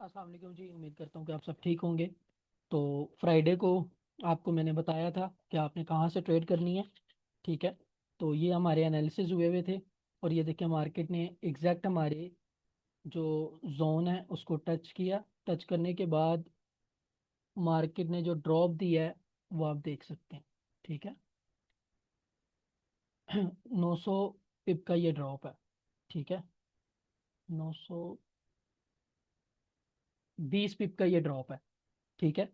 अस्सलाम वालेकुम जी। उम्मीद करता हूँ कि आप सब ठीक होंगे। तो फ्राइडे को आपको मैंने बताया था कि आपने कहाँ से ट्रेड करनी है। ठीक है। तो ये हमारे एनालिसिस हुए हुए थे और ये देखिए मार्केट ने एग्जैक्ट हमारे जो जोन है उसको टच किया। टच करने के बाद मार्केट ने जो ड्रॉप दिया है वो आप देख सकते हैं। ठीक है। 900 पिप का ये ड्रॉप है। ठीक है। 920 पिप का ये ड्रॉप है। ठीक है।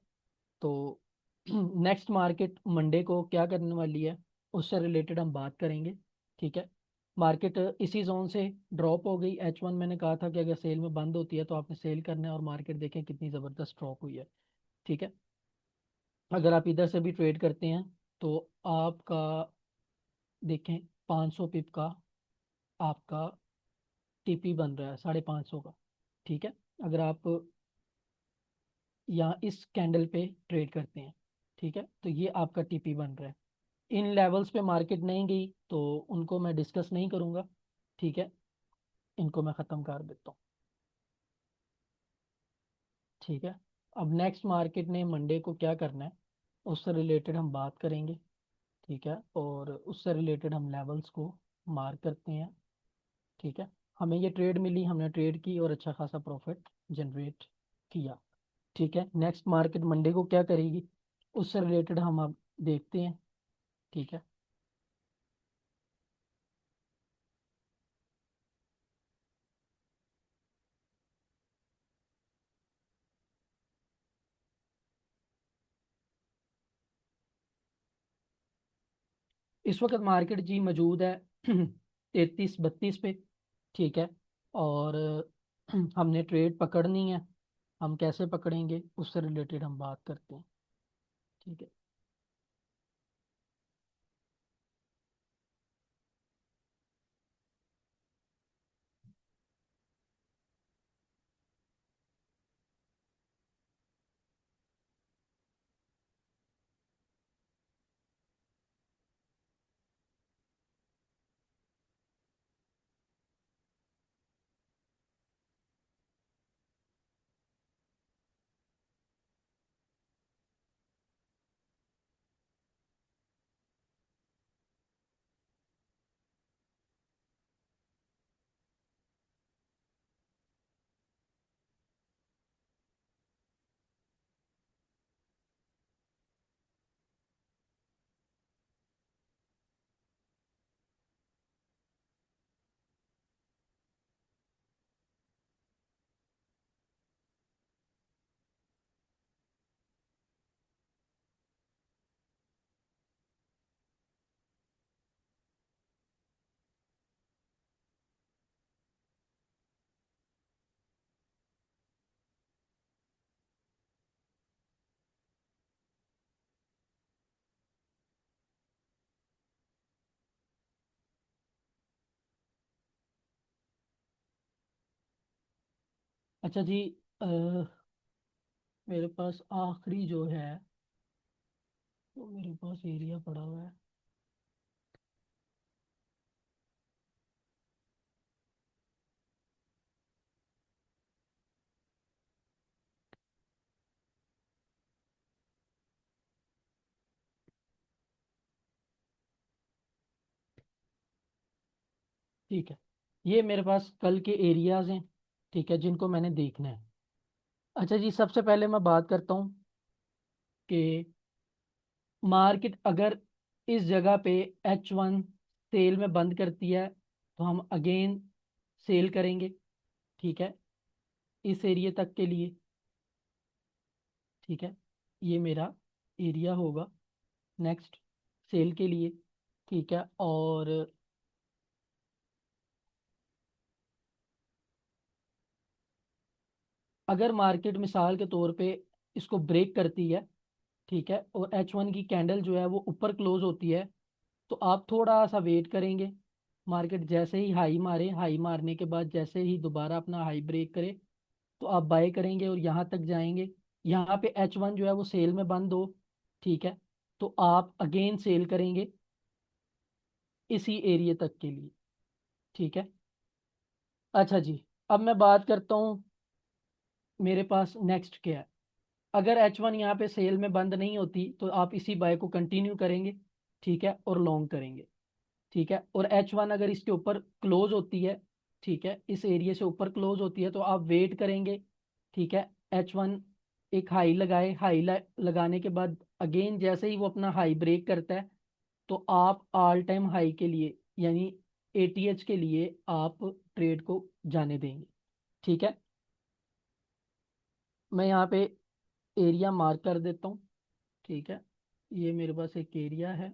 तो नेक्स्ट मार्केट मंडे को क्या करने वाली है उससे रिलेटेड हम बात करेंगे। ठीक है। मार्केट इसी जोन से ड्रॉप हो गई। H1 मैंने कहा था कि अगर सेल में बंद होती है तो आपने सेल करना है और मार्केट देखें कितनी ज़बरदस्त ड्रॉप हुई है। ठीक है। अगर आप इधर से भी ट्रेड करते हैं तो आपका देखें 500 पिप का आपका टीपी बन रहा है 550 का। ठीक है। अगर आप यहाँ इस कैंडल पे ट्रेड करते हैं ठीक है तो ये आपका टीपी बन रहा है। इन लेवल्स पे मार्केट नहीं गई तो उनको मैं डिस्कस नहीं करूंगा। ठीक है। इनको मैं ख़त्म कर देता हूँ। ठीक है। अब नेक्स्ट मार्केट ने मंडे को क्या करना है उससे रिलेटेड हम बात करेंगे। ठीक है। और उससे रिलेटेड हम लेवल्स को मार्क करते हैं। ठीक है। हमें ये ट्रेड मिली, हमने ट्रेड की और अच्छा खासा प्रॉफिट जनरेट किया। ठीक है। नेक्स्ट मार्केट मंडे को क्या करेगी उससे रिलेटेड हम अब देखते हैं। ठीक है। इस वक्त मार्केट जी मौजूद है 33-32 पे। ठीक है। और हमने ट्रेड पकड़नी है। हम कैसे पकड़ेंगे उससे रिलेटेड हम बात करते हैं। ठीक है। अच्छा जी। अ, मेरे पास आखिरी जो है वो मेरे पास एरिया पड़ा हुआ है। ठीक है। ये मेरे पास कल के एरियाज हैं। ठीक है जिनको मैंने देखना है। अच्छा जी, सबसे पहले मैं बात करता हूँ कि मार्केट अगर इस जगह पे H1 सेल में बंद करती है तो हम अगेन सेल करेंगे। ठीक है। इस एरिया तक के लिए। ठीक है। ये मेरा एरिया होगा नेक्स्ट सेल के लिए। ठीक है। और अगर मार्केट मिसाल के तौर पे इसको ब्रेक करती है ठीक है और H1 की कैंडल जो है वो ऊपर क्लोज होती है तो आप थोड़ा सा वेट करेंगे। मार्केट जैसे ही हाई मारे, हाई मारने के बाद जैसे ही दोबारा अपना हाई ब्रेक करे तो आप बाय करेंगे और यहाँ तक जाएंगे। यहाँ पे H1 जो है वो सेल में बंद हो। ठीक है। तो आप अगेन सेल करेंगे इसी एरिया तक के लिए। ठीक है। अच्छा जी। अब मैं बात करता हूँ मेरे पास नेक्स्ट क्या है। अगर H1 यहाँ पे सेल में बंद नहीं होती तो आप इसी बाय को कंटिन्यू करेंगे, ठीक है, और लॉन्ग करेंगे, ठीक है। और H1 अगर इसके ऊपर क्लोज होती है, ठीक है, इस एरिया से ऊपर क्लोज होती है तो आप वेट करेंगे, ठीक है। H1 एक हाई लगाए, हाई लगाने के बाद अगेन जैसे ही वो अपना हाई ब्रेक करता है तो आप ऑल टाइम हाई के लिए यानी ATH के लिए आप ट्रेड को जाने देंगे, ठीक है। मैं यहाँ पे एरिया मार्क कर देता हूँ, ठीक है। ये मेरे पास एक एरिया है,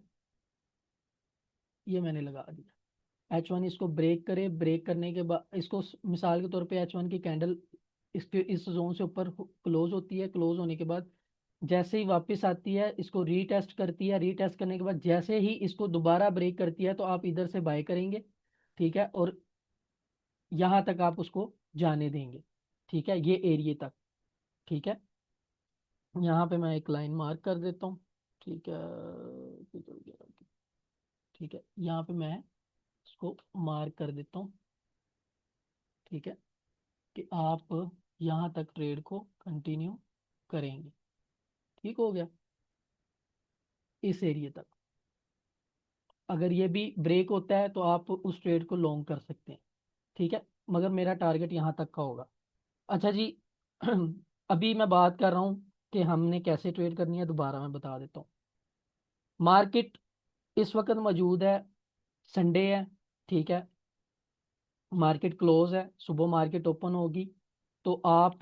ये मैंने लगा दिया। H1 इसको ब्रेक करे, ब्रेक करने के बाद इसको मिसाल के तौर पे H1 की कैंडल इसके इस जोन से ऊपर क्लोज होती है, क्लोज होने के बाद जैसे ही वापस आती है इसको रीटेस्ट करती है, रीटेस्ट करने के बाद जैसे ही इसको दोबारा ब्रेक करती है तो आप इधर से बाय करेंगे, ठीक है, और यहाँ तक आप उसको जाने देंगे, ठीक है, ये एरिया तक, ठीक है। यहाँ पे मैं एक लाइन मार्क कर देता हूँ, ठीक है, ठीक है, यहाँ पे मैं इसको मार्क कर देता हूँ, ठीक है, कि आप यहाँ तक ट्रेड को कंटिन्यू करेंगे, ठीक हो गया, इस एरिया तक। अगर ये भी ब्रेक होता है तो आप उस ट्रेड को लॉन्ग कर सकते हैं, ठीक है, मगर मेरा टारगेट यहाँ तक का होगा। अच्छा जी, अभी मैं बात कर रहा हूँ कि हमने कैसे ट्रेड करनी है, दोबारा मैं बता देता हूँ। मार्केट इस वक्त मौजूद है, संडे है, ठीक है, मार्केट क्लोज है, सुबह मार्केट ओपन होगी तो आप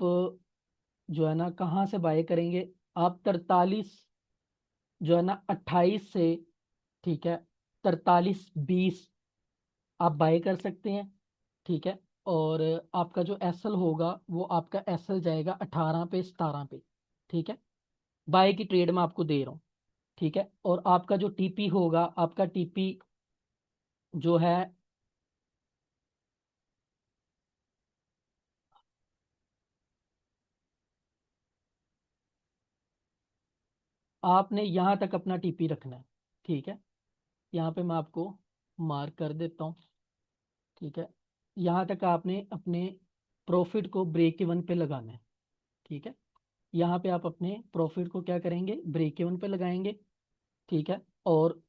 जो है ना कहाँ से बाय करेंगे, आप 43 जो है ना 28 से, ठीक है, 43.20 आप बाय कर सकते हैं, ठीक है। और आपका जो एसएल होगा वो आपका एसएल जाएगा 18 पे 17 पे, ठीक है, बाय की ट्रेड में आपको दे रहा हूँ, ठीक है। और आपका जो टीपी होगा, आपका टीपी जो है, आपने यहाँ तक अपना टीपी रखना है, ठीक है। यहाँ पे मैं आपको मार्क कर देता हूँ, ठीक है, यहाँ तक आपने अपने प्रॉफिट को ब्रेक इवन पे लगाना है, ठीक है। यहाँ पे आप अपने प्रॉफिट को क्या करेंगे, ब्रेक इवन पे लगाएंगे, ठीक है, और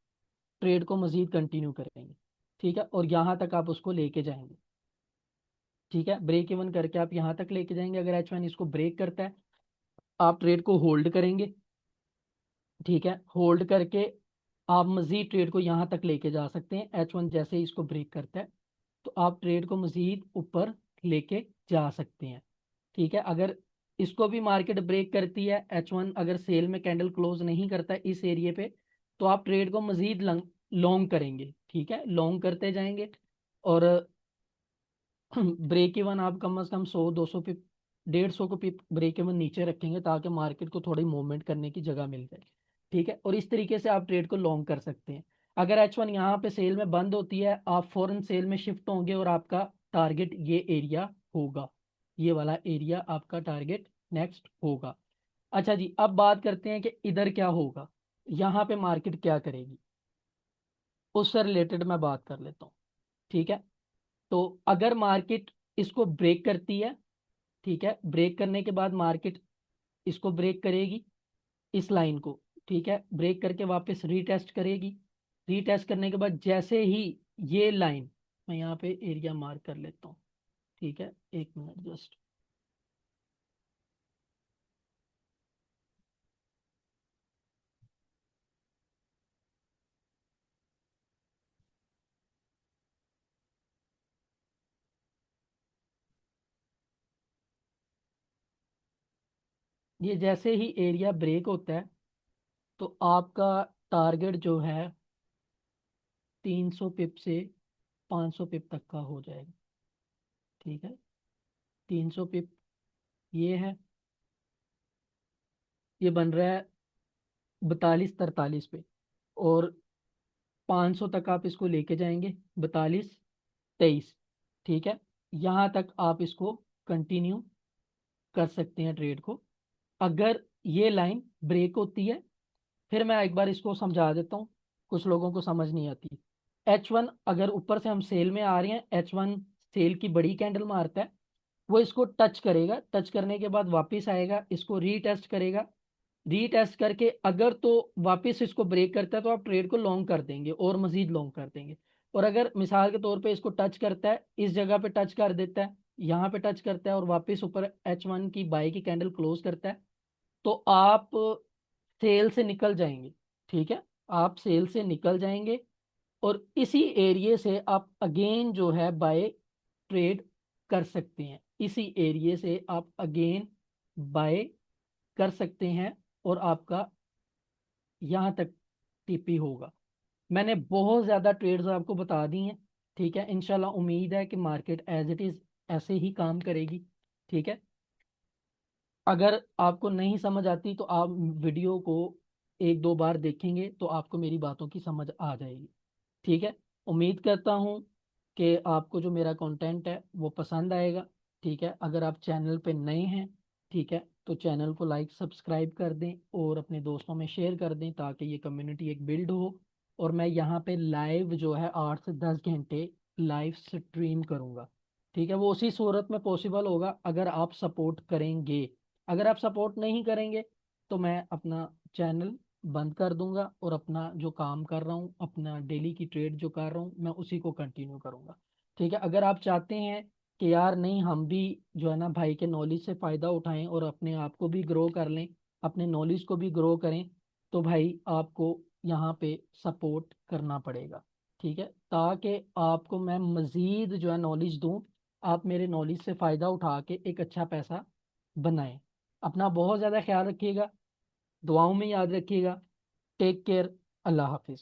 ट्रेड को मजीद कंटिन्यू करेंगे, ठीक है, और यहाँ तक आप उसको लेके जाएंगे, ठीक है, ब्रेक इवन करके आप यहाँ तक लेके जाएंगे। अगर H1 इसको ब्रेक करता है आप ट्रेड को होल्ड करेंगे, ठीक है, होल्ड करके आप मजीद ट्रेड को यहाँ तक लेके जा सकते हैं। H1 जैसे ही इसको ब्रेक करता है तो आप ट्रेड को मजीद ऊपर लेके जा सकते हैं, ठीक है। अगर इसको भी मार्केट ब्रेक करती है, H1 अगर सेल में कैंडल क्लोज नहीं करता है इस एरिया पे तो आप ट्रेड को मजीद लॉन्ग करेंगे, ठीक है, लॉन्ग करते जाएंगे। और ब्रेक इवन आप कम से कम 100 200 पिप 150 को पिप ब्रेक इवन नीचे रखेंगे ताकि मार्केट को थोड़ी मूवमेंट करने की जगह मिल जाए, ठीक है। और इस तरीके से आप ट्रेड को लॉन्ग कर सकते हैं। अगर H1 यहाँ पे सेल में बंद होती है आप फौरन सेल में शिफ्ट होंगे और आपका टारगेट ये एरिया होगा, ये वाला एरिया आपका टारगेट नेक्स्ट होगा। अच्छा जी, अब बात करते हैं कि इधर क्या होगा, यहाँ पे मार्केट क्या करेगी, उससे रिलेटेड मैं बात कर लेता हूँ, ठीक है। तो अगर मार्केट इसको ब्रेक करती है, ठीक है, ब्रेक करने के बाद मार्केट इसको ब्रेक करेगी, इस लाइन को, ठीक है, ब्रेक करके वापस रीटेस्ट करेगी, रीटेस्ट करने के बाद जैसे ही ये लाइन, मैं यहाँ पे एरिया मार्क कर लेता हूँ, ठीक है, एक मिनट जस्ट। ये जैसे ही एरिया ब्रेक होता है तो आपका टारगेट जो है 300 पिप से 500 पिप तक का हो जाएगा, ठीक है। 300 पिप ये है, ये बन रहा है 42 43 पे, और 500 तक आप इसको लेके जाएंगे 42 23, ठीक है। यहाँ तक आप इसको कंटिन्यू कर सकते हैं ट्रेड को। अगर ये लाइन ब्रेक होती है, फिर मैं एक बार इसको समझा देता हूँ, कुछ लोगों को समझ नहीं आती। H1 अगर ऊपर से हम सेल में आ रहे हैं, H1 सेल की बड़ी कैंडल मारता है, वो इसको टच करेगा, टच करने के बाद वापस आएगा, इसको रीटेस्ट करेगा, रीटेस्ट करके अगर तो वापस इसको ब्रेक करता है तो आप ट्रेड को लॉन्ग कर देंगे और मजीद लॉन्ग कर देंगे। और अगर मिसाल के तौर पे इसको टच करता है, इस जगह पे टच कर देता है, यहाँ पे टच करता है और वापस ऊपर H1 की बाई की कैंडल क्लोज करता है, तो आप सेल से निकल जाएंगे। ठीक है, आप सेल से निकल जाएंगे और इसी एरिए से आप अगेन जो है बाय ट्रेड कर सकते हैं, इसी एरिए से आप अगेन बाय कर सकते हैं और आपका यहाँ तक टीपी होगा। मैंने बहुत ज़्यादा ट्रेड्स आपको बता दी हैं। ठीक है, इंशाल्लाह उम्मीद है कि मार्केट एज इट इज़ ऐसे ही काम करेगी। ठीक है, अगर आपको नहीं समझ आती तो आप वीडियो को एक दो बार देखेंगे तो आपको मेरी बातों की समझ आ जाएगी। ठीक है, उम्मीद करता हूँ कि आपको जो मेरा कंटेंट है वो पसंद आएगा। ठीक है, अगर आप चैनल पे नए हैं, ठीक है, तो चैनल को लाइक सब्सक्राइब कर दें और अपने दोस्तों में शेयर कर दें ताकि ये कम्युनिटी एक बिल्ड हो। और मैं यहाँ पे लाइव जो है 8 से 10 घंटे लाइव स्ट्रीम करूँगा। ठीक है, वो उसी सूरत में पॉसिबल होगा अगर आप सपोर्ट करेंगे। अगर आप सपोर्ट नहीं करेंगे तो मैं अपना चैनल बंद कर दूंगा और अपना जो काम कर रहा हूँ, अपना डेली की ट्रेड जो कर रहा हूँ, मैं उसी को कंटिन्यू करूंगा। ठीक है, अगर आप चाहते हैं कि यार नहीं हम भी जो है ना भाई के नॉलेज से फ़ायदा उठाएं और अपने आप को भी ग्रो कर लें, अपने नॉलेज को भी ग्रो करें, तो भाई आपको यहाँ पे सपोर्ट करना पड़ेगा। ठीक है, ताकि आपको मैं मज़ीद जो है नॉलेज दूँ, आप मेरे नॉलेज से फ़ायदा उठा के एक अच्छा पैसा बनाएं। अपना बहुत ज़्यादा ख्याल रखिएगा, दुआओं में याद रखिएगा। Take care. अल्लाह हाफिज़।